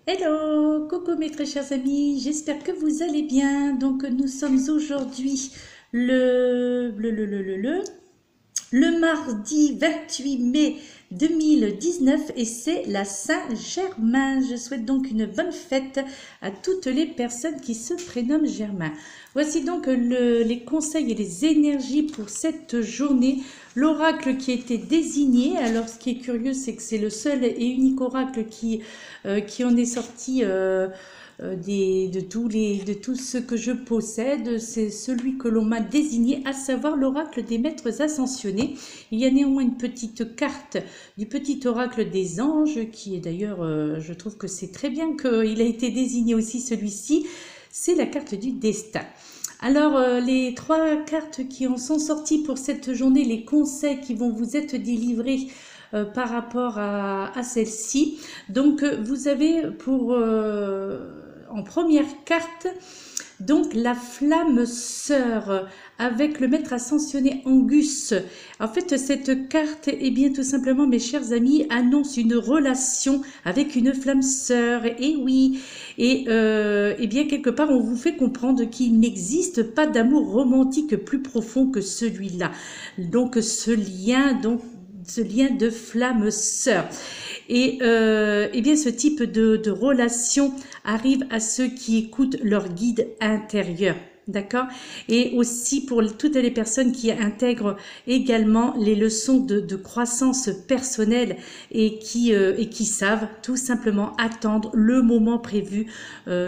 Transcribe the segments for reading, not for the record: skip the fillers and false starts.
Hello, coucou mes très chers amis, j'espère que vous allez bien. Donc nous sommes aujourd'hui le mardi 28 mai 2019 et c'est la Saint-Germain. Je souhaite donc une bonne fête à toutes les personnes qui se prénomment Germain. Voici donc les conseils et les énergies pour cette journée. L'oracle qui a été désigné, alors ce qui est curieux c'est que c'est le seul et unique oracle qui en est sorti de tout ce que je possède, c'est celui que l'on m'a désigné, à savoir l'oracle des maîtres ascensionnés. Il y a néanmoins une petite carte du petit oracle des anges, qui est d'ailleurs, je trouve que c'est très bien qu'il a été désigné aussi celui-ci, c'est la carte du destin. Alors, les trois cartes qui en sont sorties pour cette journée, les conseils qui vont vous être délivrés par rapport à celle-ci. Donc, vous avez en première carte, donc la flamme sœur avec le maître ascensionné Angus. En fait, cette carte, eh bien, tout simplement, mes chers amis, annonce une relation avec une flamme sœur. Et oui, et eh bien, quelque part, on vous fait comprendre qu'il n'existe pas d'amour romantique plus profond que celui-là. Donc, ce lien de flamme sœur. Et eh bien, ce type de relation arrive à ceux qui écoutent leur guide intérieur. D'accord? Et aussi pour toutes les personnes qui intègrent également les leçons de croissance personnelle et qui savent tout simplement attendre le moment prévu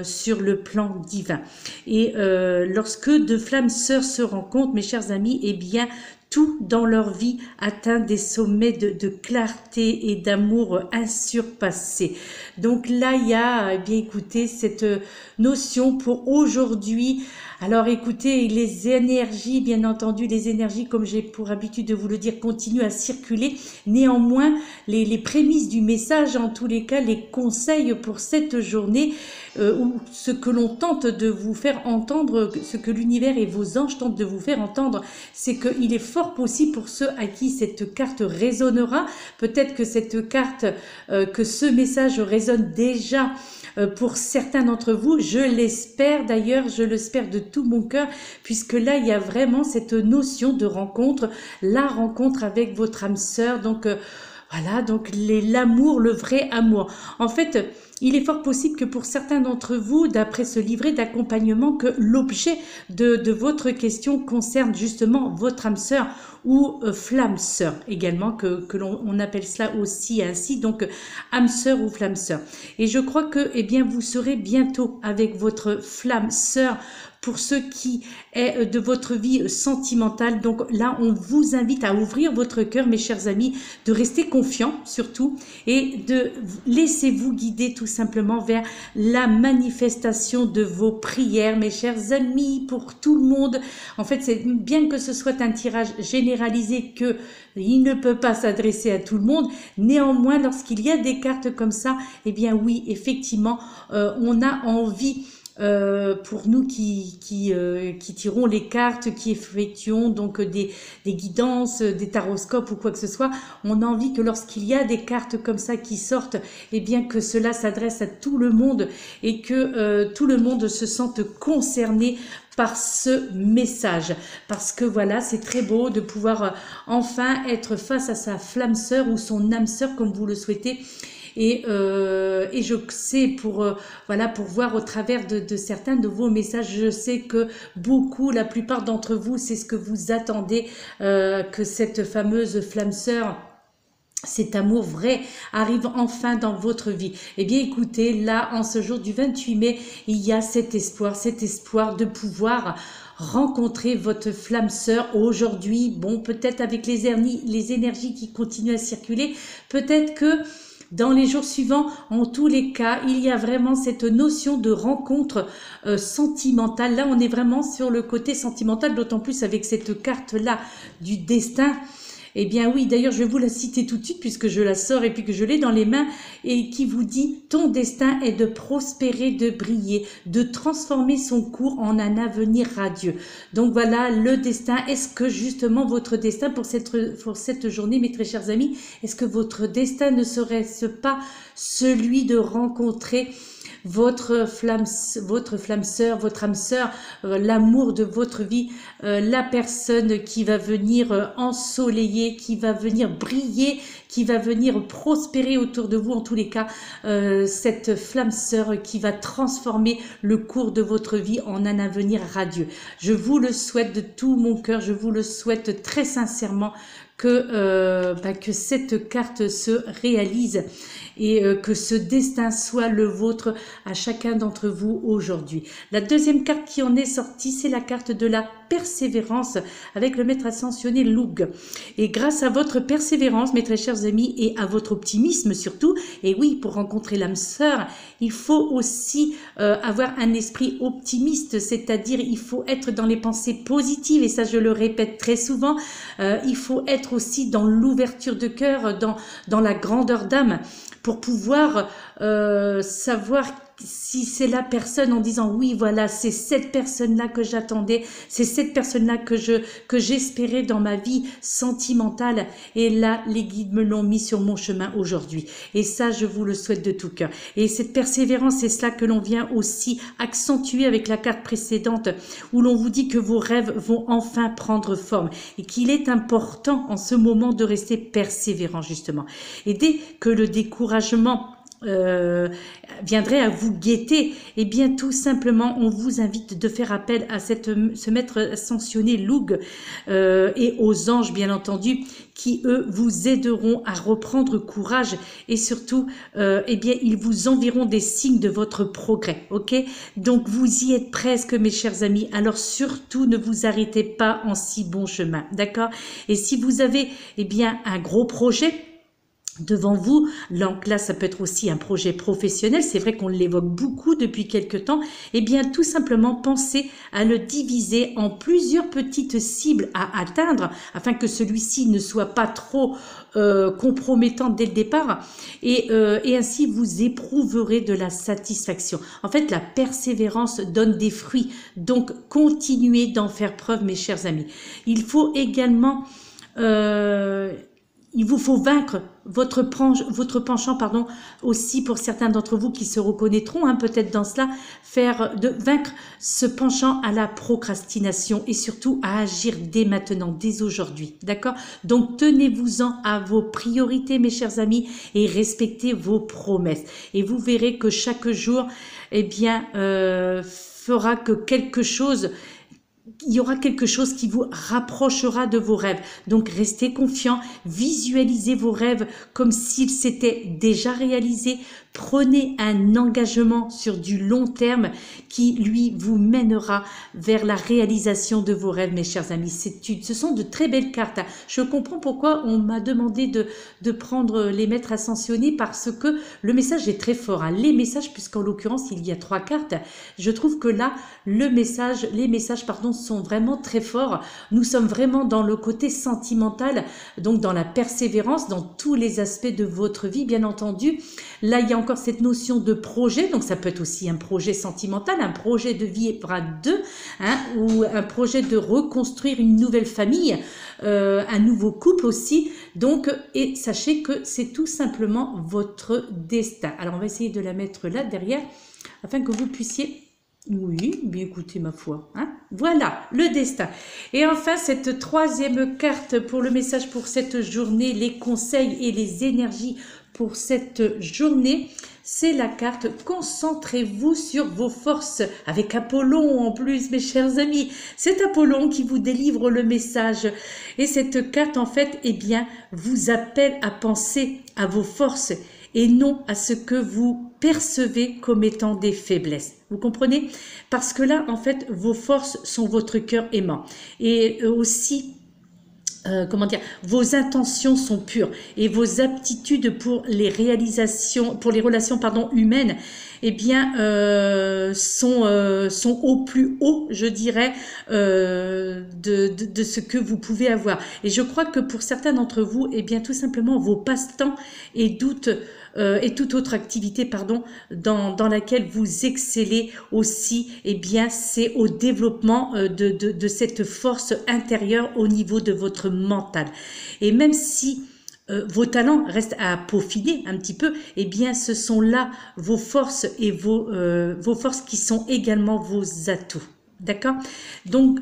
sur le plan divin. Et lorsque deux flammes sœurs se rencontrent, mes chers amis, eh bien, tout dans leur vie atteint des sommets de clarté et d'amour insurpassés. Donc là, il y a, eh bien, écoutez, cette notion pour aujourd'hui. Alors écoutez, les énergies, bien entendu, les énergies, comme j'ai pour habitude de vous le dire, continuent à circuler. Néanmoins, les prémices du message, en tous les cas, les conseils pour cette journée, ou ce que l'on tente de vous faire entendre, ce que l'univers et vos anges tentent de vous faire entendre, c'est qu'il est fort possible pour ceux à qui cette carte résonnera. Peut-être que cette carte, que ce message résonne déjà pour certains d'entre vous. Je l'espère d'ailleurs, je l'espère de tout mon cœur, puisque là, il y a vraiment cette notion de rencontre, la rencontre avec votre âme sœur. Donc, voilà, donc l'amour, le vrai amour. En fait, il est fort possible que pour certains d'entre vous, d'après ce livret d'accompagnement, que l'objet de votre question concerne justement votre âme sœur ou flamme sœur également, que l'on appelle cela aussi ainsi, donc âme sœur ou flamme sœur. Et je crois que eh bien, vous serez bientôt avec votre flamme sœur pour ce qui est de votre vie sentimentale. Donc là, on vous invite à ouvrir votre cœur, mes chers amis, de rester confiants surtout et de laissez-vous guider tout simplement vers la manifestation de vos prières, mes chers amis, pour tout le monde. En fait, c'est bien que ce soit un tirage généralisé, que il ne peut pas s'adresser à tout le monde. Néanmoins, lorsqu'il y a des cartes comme ça, eh bien oui, effectivement, on a envie pour nous qui tirons les cartes, qui effectuons donc des guidances, des taroscopes ou quoi que ce soit, on a envie que lorsqu'il y a des cartes comme ça qui sortent, eh bien que cela s'adresse à tout le monde et que tout le monde se sente concerné par ce message, parce que voilà, c'est très beau de pouvoir enfin être face à sa flamme sœur ou son âme sœur comme vous le souhaitez. Et je sais voilà, pour voir au travers de certains de vos messages, je sais que beaucoup, la plupart d'entre vous, c'est ce que vous attendez, que cette fameuse flamme sœur, cet amour vrai arrive enfin dans votre vie. Eh bien écoutez, là, en ce jour du 28 mai, il y a cet espoir de pouvoir rencontrer votre flamme sœur aujourd'hui. Bon, peut-être avec les énergies qui continuent à circuler, peut-être que dans les jours suivants, en tous les cas, il y a vraiment cette notion de rencontre sentimentale. Là, on est vraiment sur le côté sentimental, d'autant plus avec cette carte-là du destin. Eh bien oui, d'ailleurs je vais vous la citer tout de suite puisque je la sors et puis que je l'ai dans les mains, et qui vous dit: ton destin est de prospérer, de briller, de transformer son cours en un avenir radieux. Donc voilà le destin. Est-ce que justement votre destin pour cette journée, mes très chers amis, est-ce que votre destin ne serait-ce pas celui de rencontrer votre flamme sœur, votre âme sœur, l'amour de votre vie, la personne qui va venir ensoleiller, qui va venir briller, qui va venir prospérer autour de vous, en tous les cas, cette flamme sœur qui va transformer le cours de votre vie en un avenir radieux. Je vous le souhaite de tout mon cœur, je vous le souhaite très sincèrement que cette carte se réalise et que ce destin soit le vôtre à chacun d'entre vous aujourd'hui. La deuxième carte qui en est sortie, c'est la carte de la persévérance avec le maître ascensionné Loug. Et grâce à votre persévérance, mes très chers amis, et à votre optimisme surtout, et oui, pour rencontrer l'âme sœur, il faut aussi avoir un esprit optimiste, c'est-à-dire il faut être dans les pensées positives, et ça je le répète très souvent, il faut être aussi dans l'ouverture de cœur, dans la grandeur d'âme, pour pouvoir savoir si c'est la personne, en disant oui, voilà, c'est cette personne-là que j'attendais, c'est cette personne-là que j'espérais dans ma vie sentimentale, et là les guides me l'ont mis sur mon chemin aujourd'hui, et ça je vous le souhaite de tout cœur. Et cette persévérance, c'est cela que l'on vient aussi accentuer avec la carte précédente, où l'on vous dit que vos rêves vont enfin prendre forme, et qu'il est important en ce moment de rester persévérant justement. Et dès que le découragement viendrait à vous guetter, et bien tout simplement on vous invite de faire appel à ce maître ascensionné Loug et aux anges bien entendu, qui eux vous aideront à reprendre courage, et surtout bien ils vous enverront des signes de votre progrès. Ok, donc vous y êtes presque mes chers amis, alors surtout ne vous arrêtez pas en si bon chemin, d'accord? Et si vous avez bien un gros projet devant vous, donc là ça peut être aussi un projet professionnel, c'est vrai qu'on l'évoque beaucoup depuis quelque temps, et bien tout simplement pensez à le diviser en plusieurs petites cibles à atteindre, afin que celui-ci ne soit pas trop compromettant dès le départ, et ainsi vous éprouverez de la satisfaction. En fait, la persévérance donne des fruits, donc continuez d'en faire preuve mes chers amis. Il faut également il vous faut vaincre votre penchant, aussi pour certains d'entre vous qui se reconnaîtront, peut-être dans cela, vaincre ce penchant à la procrastination, et surtout à agir dès maintenant, dès aujourd'hui, d'accord? Donc tenez-vous-en à vos priorités mes chers amis, et respectez vos promesses, et vous verrez que chaque jour, fera que il y aura quelque chose qui vous rapprochera de vos rêves. Donc restez confiants, visualisez vos rêves comme s'ils s'étaient déjà réalisés. Prenez un engagement sur du long terme qui, lui, vous mènera vers la réalisation de vos rêves, mes chers amis. Ce sont de très belles cartes. Je comprends pourquoi on m'a demandé de prendre les maîtres ascensionnés, parce que le message est très fort. Les messages, puisqu'en l'occurrence, il y a 3 cartes, je trouve que là, les messages, sont vraiment très forts. Nous sommes vraiment dans le côté sentimental, donc dans la persévérance, dans tous les aspects de votre vie, bien entendu. Là, il y a encore cette notion de projet, donc ça peut être aussi un projet sentimental, un projet de vie à deux, ou un projet de reconstruire une nouvelle famille, un nouveau couple aussi. Donc, et sachez que c'est tout simplement votre destin. Alors, on va essayer de la mettre là, derrière, afin que vous puissiez... Oui, bien écoutez ma foi. Voilà, le destin. Et enfin, cette 3e carte pour le message pour cette journée, les conseils et les énergies pour cette journée, c'est la carte « Concentrez-vous sur vos forces » avec Apollon en plus, mes chers amis. C'est Apollon qui vous délivre le message. Et cette carte, en fait, vous appelle à penser à vos forces et non à ce que vous percevez comme étant des faiblesses. Vous comprenez? Parce que là, en fait, vos forces sont votre cœur aimant. Et aussi, comment dire, vos intentions sont pures et vos aptitudes pour les réalisations, pour les relations pardon humaines, eh bien sont au plus haut, je dirais, de ce que vous pouvez avoir. Et je crois que pour certains d'entre vous, eh bien tout simplement vos passe-temps et toute autre activité pardon dans laquelle vous excellez aussi, eh bien c'est au développement de cette force intérieure au niveau de votre mental. Et même si vos talents restent à peaufiner un petit peu, eh bien ce sont là vos forces et vos forces qui sont également vos atouts. D'accord? Donc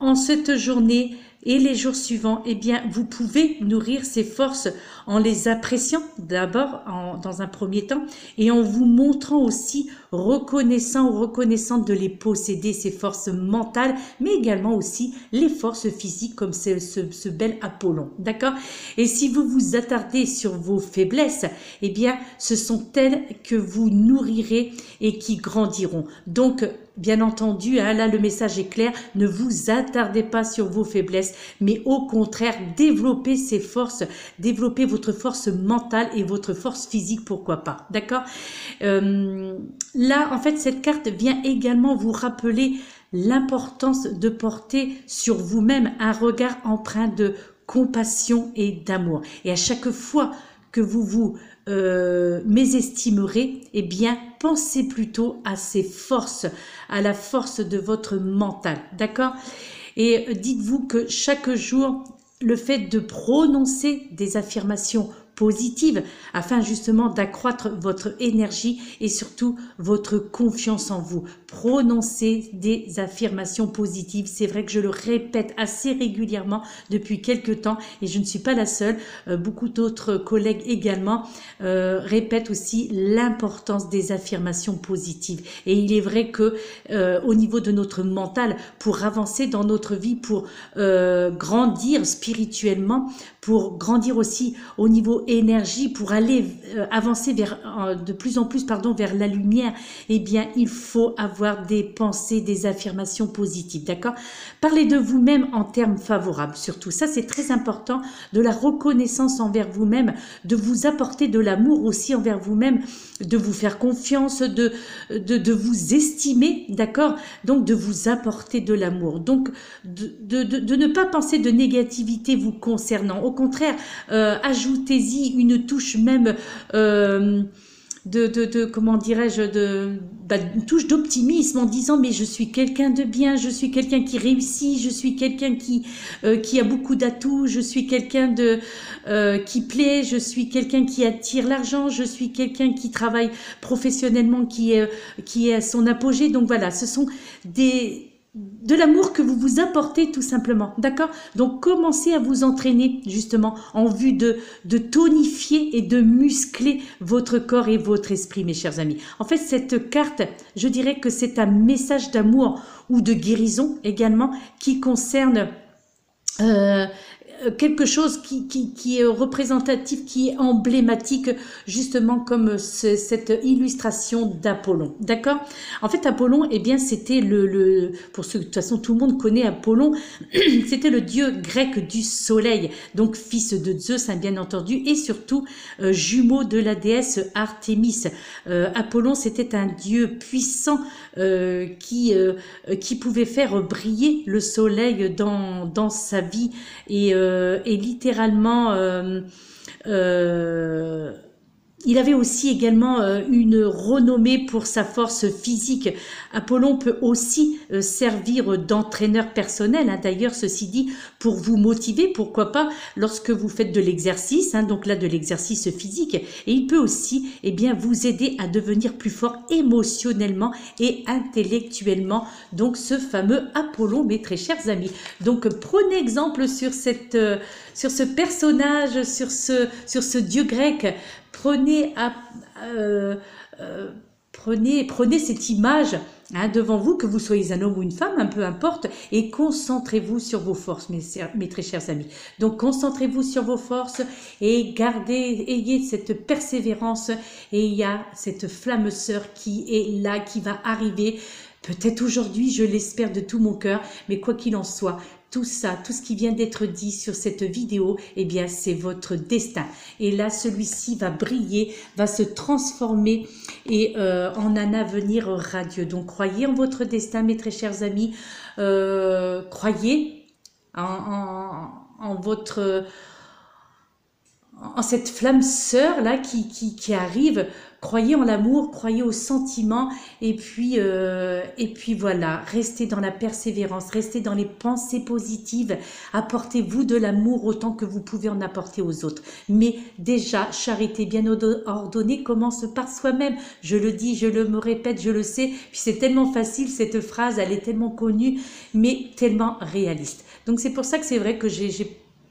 en cette journée et les jours suivants, eh bien, vous pouvez nourrir ces forces en les appréciant d'abord dans un premier temps et en vous montrant aussi reconnaissant ou reconnaissante de les posséder, ces forces mentales, mais également aussi les forces physiques comme ce bel Apollon. D'accord? Et si vous vous attardez sur vos faiblesses, eh bien, ce sont elles que vous nourrirez et qui grandiront. Donc, bien entendu, hein, là le message est clair, ne vous attardez pas sur vos faiblesses, mais au contraire, développez ces forces, développez votre force mentale et votre force physique, pourquoi pas, d'accord? Là, en fait, cette carte vient également vous rappeler l'importance de porter sur vous-même un regard empreint de compassion et d'amour. Et à chaque fois que vous vous mésestimerez, eh bien, pensez plutôt à ces forces, à la force de votre mental, d'accord? Et dites-vous que chaque jour, le fait de prononcer des affirmations positives afin justement d'accroître votre énergie et surtout votre confiance en vous. Prononcez des affirmations positives. C'est vrai que je le répète assez régulièrement depuis quelques temps et je ne suis pas la seule. Beaucoup d'autres collègues également répètent aussi l'importance des affirmations positives. Et il est vrai que au niveau de notre mental, pour avancer dans notre vie, pour grandir spirituellement, pour grandir aussi au niveau énergie, pour aller avancer vers de plus en plus vers la lumière, eh bien il faut avoir des pensées, des affirmations positives, d'accord? Parlez de vous-même en termes favorables, surtout. Ça, c'est très important, de la reconnaissance envers vous-même, de vous apporter de l'amour aussi envers vous-même, de vous faire confiance, de vous estimer, d'accord? Donc, de vous apporter de l'amour. Donc, de ne pas penser de négativité vous concernant. Au contraire, ajoutez-y une touche même comment dirais-je, une touche d'optimisme en disant mais je suis quelqu'un de bien, je suis quelqu'un qui réussit, je suis quelqu'un qui a beaucoup d'atouts, je suis quelqu'un qui plaît, je suis quelqu'un qui attire l'argent, je suis quelqu'un qui travaille professionnellement, qui est à son apogée. Donc voilà, ce sont de l'amour que vous vous apportez tout simplement, d'accord? Donc commencez à vous entraîner justement en vue de tonifier et de muscler votre corps et votre esprit, mes chers amis. En fait, cette carte, je dirais que c'est un message d'amour ou de guérison également qui concerne quelque chose qui est représentatif, qui est emblématique, justement comme cette illustration d'Apollon, d'accord? En fait, Apollon, eh bien, c'était pour ceux, de toute façon, tout le monde connaît Apollon, c'était le dieu grec du soleil, donc fils de Zeus, hein, bien entendu, et surtout jumeau de la déesse Artémis. Apollon, c'était un dieu puissant qui pouvait faire briller le soleil dans sa vie et littéralement il avait aussi également une renommée pour sa force physique. Apollon peut aussi servir d'entraîneur personnel, hein, d'ailleurs, ceci dit, pour vous motiver, pourquoi pas, lorsque vous faites de l'exercice, hein, donc là de l'exercice physique, et il peut aussi vous aider à devenir plus fort émotionnellement et intellectuellement, donc ce fameux Apollon, mes très chers amis. Donc prenez exemple sur ce personnage, sur ce dieu grec. Prenez cette image devant vous, que vous soyez un homme ou une femme, peu importe, et concentrez-vous sur vos forces, mes très chers amis. Donc, concentrez-vous sur vos forces et ayez cette persévérance, et il y a cette flamme sœur qui est là, qui va arriver. Peut-être aujourd'hui, je l'espère de tout mon cœur, mais quoi qu'il en soit, tout ça, tout ce qui vient d'être dit sur cette vidéo, eh bien, c'est votre destin. Et là, celui-ci va briller, va se transformer et en un avenir radieux. Donc, croyez en votre destin, mes très chers amis. Croyez en votre... en cette flamme sœur là qui arrive. Croyez en l'amour, croyez aux sentiments et puis voilà, restez dans la persévérance, restez dans les pensées positives, apportez-vous de l'amour autant que vous pouvez en apporter aux autres. Mais déjà, charité bien ordonnée commence par soi-même. Je le dis, je me répète, je le sais, puis c'est tellement facile cette phrase, elle est tellement connue, mais tellement réaliste. Donc c'est pour ça que c'est vrai que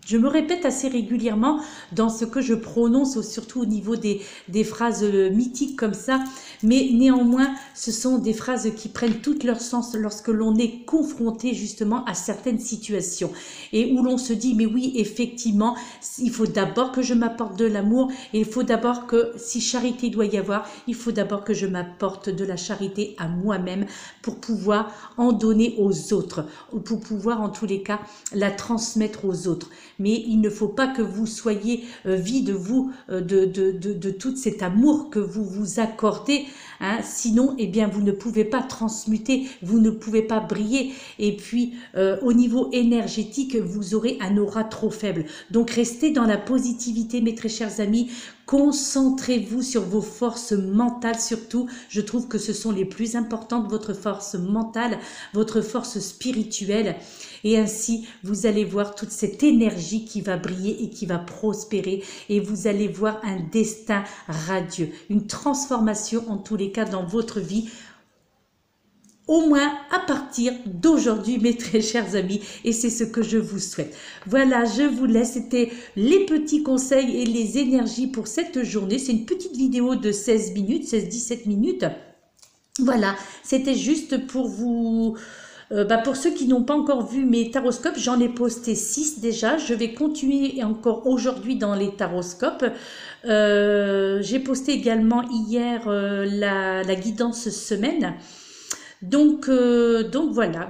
je me répète assez régulièrement dans ce que je prononce, surtout au niveau des phrases mythiques comme ça, mais néanmoins, ce sont des phrases qui prennent tout leur sens lorsque l'on est confronté justement à certaines situations et où l'on se dit, mais oui, effectivement, il faut d'abord que je m'apporte de l'amour et il faut d'abord que, si charité doit y avoir, il faut d'abord que je m'apporte de la charité à moi-même pour pouvoir en donner aux autres, ou pour pouvoir en tous les cas la transmettre aux autres. Mais il ne faut pas que vous soyez vide, vous, de tout cet amour que vous vous accordez. Hein. Sinon, eh bien, vous ne pouvez pas transmuter, vous ne pouvez pas briller. Et puis, au niveau énergétique, vous aurez un aura trop faible. Donc, restez dans la positivité, mes très chers amis. Concentrez-vous sur vos forces mentales surtout. Je trouve que ce sont les plus importantes, votre force mentale, votre force spirituelle. Et ainsi, vous allez voir toute cette énergie qui va briller et qui va prospérer. Et vous allez voir un destin radieux, une transformation en tous les cas dans votre vie. Au moins à partir d'aujourd'hui, mes très chers amis, et c'est ce que je vous souhaite. Voilà, je vous laisse, c'était les petits conseils et les énergies pour cette journée. C'est une petite vidéo de 16 minutes, 16-17 minutes. Voilà, c'était juste pour vous... pour ceux qui n'ont pas encore vu mes taroscopes, j'en ai posté 6 déjà. Je vais continuer encore aujourd'hui dans les taroscopes. J'ai posté également hier la guidance semaine. Donc voilà,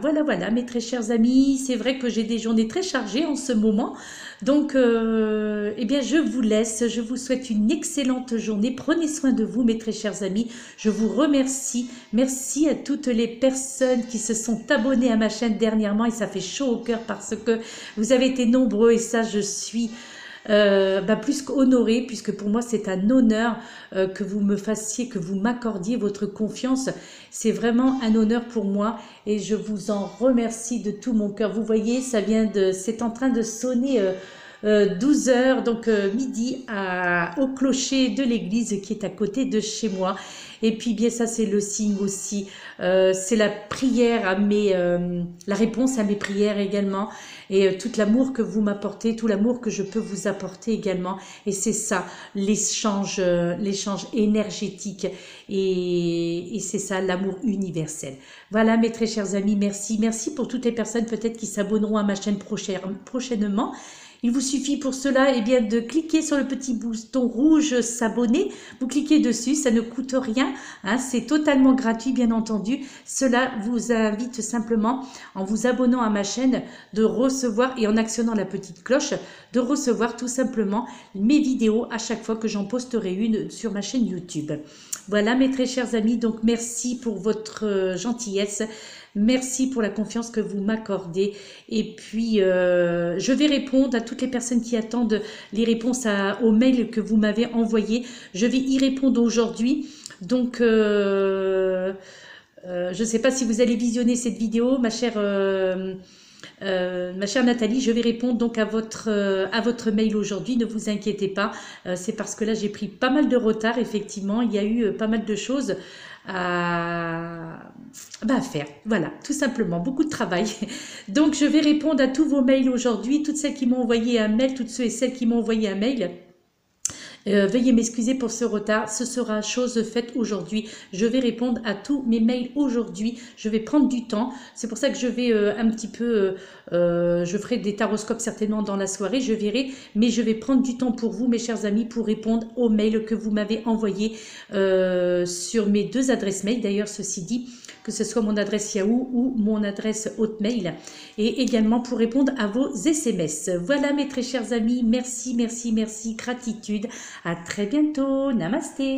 mes très chers amis, c'est vrai que j'ai des journées très chargées en ce moment. Donc, eh bien, je vous laisse, je vous souhaite une excellente journée. Prenez soin de vous, mes très chers amis. Je vous remercie. Merci à toutes les personnes qui se sont abonnées à ma chaîne dernièrement et ça fait chaud au cœur parce que vous avez été nombreux et ça, je suis... plus qu'honorée, puisque pour moi c'est un honneur que vous me fassiez, que vous m'accordiez votre confiance. C'est vraiment un honneur pour moi et je vous en remercie de tout mon cœur. Vous voyez, c'est en train de sonner 12 heures, donc midi au clocher de l'église qui est à côté de chez moi. Et puis bien ça c'est le signe aussi, c'est la prière la réponse à mes prières également et tout l'amour que vous m'apportez, tout l'amour que je peux vous apporter également. Et c'est ça l'échange énergétique et c'est ça l'amour universel. Voilà mes très chers amis, merci pour toutes les personnes peut-être qui s'abonneront à ma chaîne prochainement. Il vous suffit pour cela de cliquer sur le petit bouton rouge s'abonner. Vous cliquez dessus, ça ne coûte rien. Hein, c'est totalement gratuit bien entendu. Cela vous invite simplement en vous abonnant à ma chaîne de recevoir et en actionnant la petite cloche de recevoir tout simplement mes vidéos à chaque fois que j'en posterai une sur ma chaîne YouTube. Voilà mes très chers amis, donc merci pour votre gentillesse. Merci pour la confiance que vous m'accordez. Et puis, je vais répondre à toutes les personnes qui attendent les réponses aux mails que vous m'avez envoyés. Je vais y répondre aujourd'hui. Donc, je ne sais pas si vous allez visionner cette vidéo, ma chère Nathalie, je vais répondre donc à votre mail aujourd'hui, ne vous inquiétez pas, c'est parce que là j'ai pris pas mal de retard, effectivement, il y a eu pas mal de choses à faire, voilà, tout simplement, beaucoup de travail. Donc je vais répondre à tous vos mails aujourd'hui, toutes celles qui m'ont envoyé un mail, toutes ceux et celles qui m'ont envoyé un mail. Veuillez m'excuser pour ce retard, ce sera chose faite aujourd'hui. Je vais répondre à tous mes mails aujourd'hui, je vais prendre du temps, c'est pour ça que je vais un petit peu, je ferai des taroscopes certainement dans la soirée, je verrai, mais je vais prendre du temps pour vous mes chers amis pour répondre aux mails que vous m'avez envoyés sur mes 2 adresses mail. D'ailleurs ceci dit, que ce soit mon adresse Yahoo ou mon adresse Hotmail, et également pour répondre à vos SMS. Voilà mes très chers amis, merci, merci, merci, gratitude. À très bientôt. Namasté.